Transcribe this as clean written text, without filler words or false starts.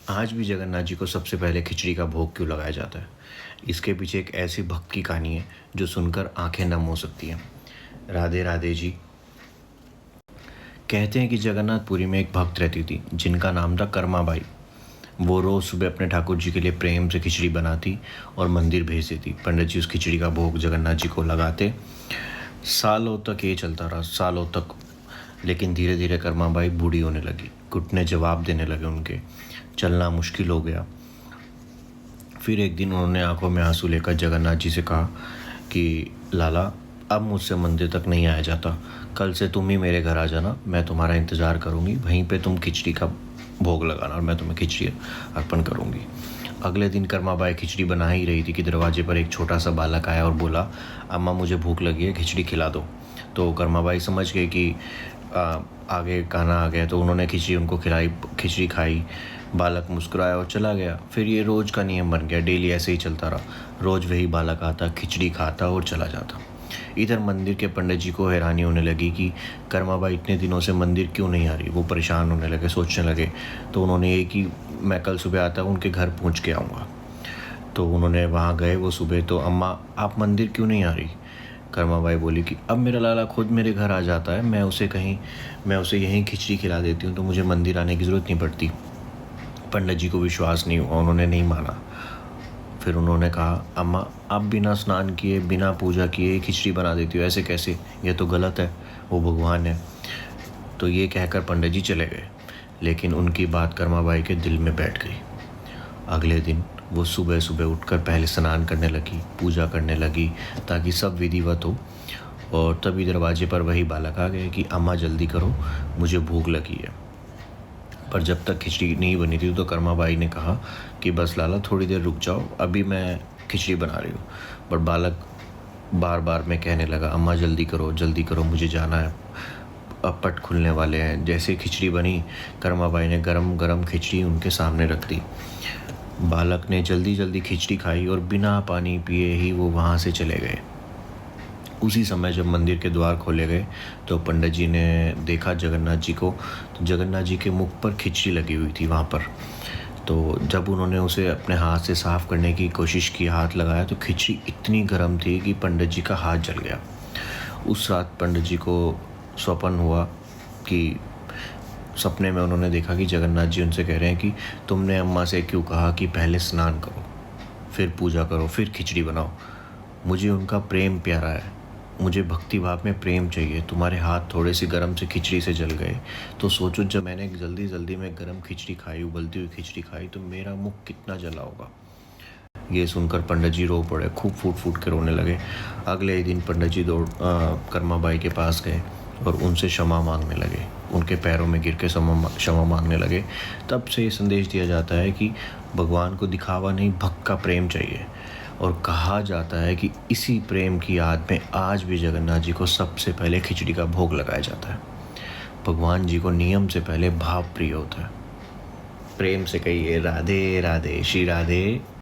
आज भी जगन्नाथ जी को सबसे पहले खिचड़ी का भोग क्यों लगाया जाता है? इसके पीछे एक ऐसी भक्त की कहानी है जो सुनकर आंखें नम हो सकती हैं। राधे राधे जी। कहते हैं कि जगन्नाथपुरी में एक भक्त रहती थी जिनका नाम था कर्माबाई। वो रोज सुबह अपने ठाकुर जी के लिए प्रेम से खिचड़ी बनाती और मंदिर भेज देती। पंडित जी उस खिचड़ी का भोग जगन्नाथ जी को लगाते। सालों तक ये चलता रहा, सालों तक। लेकिन धीरे धीरे कर्माबाई बूढ़ी होने लगी, घुटने जवाब देने लगे उनके, चलना मुश्किल हो गया। फिर एक दिन उन्होंने आंखों में आंसू लेकर जगन्नाथ जी से कहा कि लाला, अब मुझसे मंदिर तक नहीं आया जाता। कल से तुम ही मेरे घर आ जाना, मैं तुम्हारा इंतज़ार करूँगी। वहीं पे तुम खिचड़ी का भोग लगाना और मैं तुम्हें खिचड़ी अर्पण करूँगी। अगले दिन कर्माबाई खिचड़ी बना ही रही थी कि दरवाजे पर एक छोटा सा बालक आया और बोला, अम्मा मुझे भूख लगी है, खिचड़ी खिला दो। तो कर्माबाई समझ गई कि आगे खाना आ गया, तो उन्होंने खिचड़ी उनको खिलाई, खिचड़ी खाई। बालक मुस्कुराया और चला गया। फिर ये रोज़ का नियम बन गया, डेली ऐसे ही चलता रहा। रोज़ वही बालक आता, खिचड़ी खाता और चला जाता। इधर मंदिर के पंडित जी को हैरानी होने लगी कि कर्माबाई इतने दिनों से मंदिर क्यों नहीं आ रही। वो परेशान होने लगे, सोचने लगे। तो उन्होंने ये कि मैं कल सुबह आता उनके घर पहुंच के आऊँगा। तो उन्होंने वहाँ गए वो सुबह। तो अम्मा, आप मंदिर क्यों नहीं आ रही? कर्माबाई बोली कि अब मेरा लाला खुद मेरे घर आ जाता है, मैं उसे यहीं खिचड़ी खिला देती हूँ, तो मुझे मंदिर आने की ज़रूरत नहीं पड़ती। पंडित जी को विश्वास नहीं हुआ, उन्होंने नहीं माना। फिर उन्होंने कहा, अम्मा आप बिना स्नान किए, बिना पूजा किए खिचड़ी बना देती हो, ऐसे कैसे? ये तो गलत है, वो भगवान है। तो ये कहकर पंडित जी चले गए। लेकिन उनकी बात कर्माबाई के दिल में बैठ गई। अगले दिन वो सुबह सुबह उठकर पहले स्नान करने लगी, पूजा करने लगी ताकि सब विधिवत हो। और तभी दरवाजे पर वही बालक आ गए कि अम्मा जल्दी करो, मुझे भूख लगी है। पर जब तक खिचड़ी नहीं बनी थी तो कर्माबाई ने कहा कि बस लाला, थोड़ी देर रुक जाओ, अभी मैं खिचड़ी बना रही हूँ। पर बालक बार बार में कहने लगा, अम्मा जल्दी करो, मुझे जाना है, अब पट खुलने वाले हैं। जैसे खिचड़ी बनी, कर्माबाई ने गरम गरम खिचड़ी उनके सामने रख दी। बालक ने जल्दी जल्दी खिचड़ी खाई और बिना पानी पिए ही वो वहाँ से चले गए। उसी समय जब मंदिर के द्वार खोले गए तो पंडित जी ने देखा जगन्नाथ जी को। तो जगन्नाथ जी के मुख पर खिचड़ी लगी हुई थी वहाँ पर। तो जब उन्होंने उसे अपने हाथ से साफ़ करने की कोशिश की, हाथ लगाया, तो खिचड़ी इतनी गर्म थी कि पंडित जी का हाथ जल गया। उस रात पंडित जी को स्वप्न हुआ कि सपने में उन्होंने देखा कि जगन्नाथ जी उनसे कह रहे हैं कि तुमने अम्मा से क्यों कहा कि पहले स्नान करो, फिर पूजा करो, फिर खिचड़ी बनाओ। मुझे उनका प्रेम प्यारा है, मुझे भक्ति भाव में प्रेम चाहिए। तुम्हारे हाथ थोड़े से गर्म से खिचड़ी से जल गए, तो सोचो जब मैंने जल्दी जल्दी में गर्म खिचड़ी खाई, उबलती हुई खिचड़ी खाई, तो मेरा मुख कितना जला होगा। ये सुनकर पंडित जी रो पड़े, खूब फूट फूट के रोने लगे। अगले ही दिन पंडित जी कर्माबाई के पास गए और उनसे क्षमा मांगने लगे, उनके पैरों में गिर के क्षमा मांगने लगे। तब से ये संदेश दिया जाता है कि भगवान को दिखावा नहीं, भक्त का प्रेम चाहिए। और कहा जाता है कि इसी प्रेम की याद में आज भी जगन्नाथ जी को सबसे पहले खिचड़ी का भोग लगाया जाता है। भगवान जी को नियम से पहले भाव प्रिय होता है। प्रेम से कहिए राधे राधे, श्री राधे।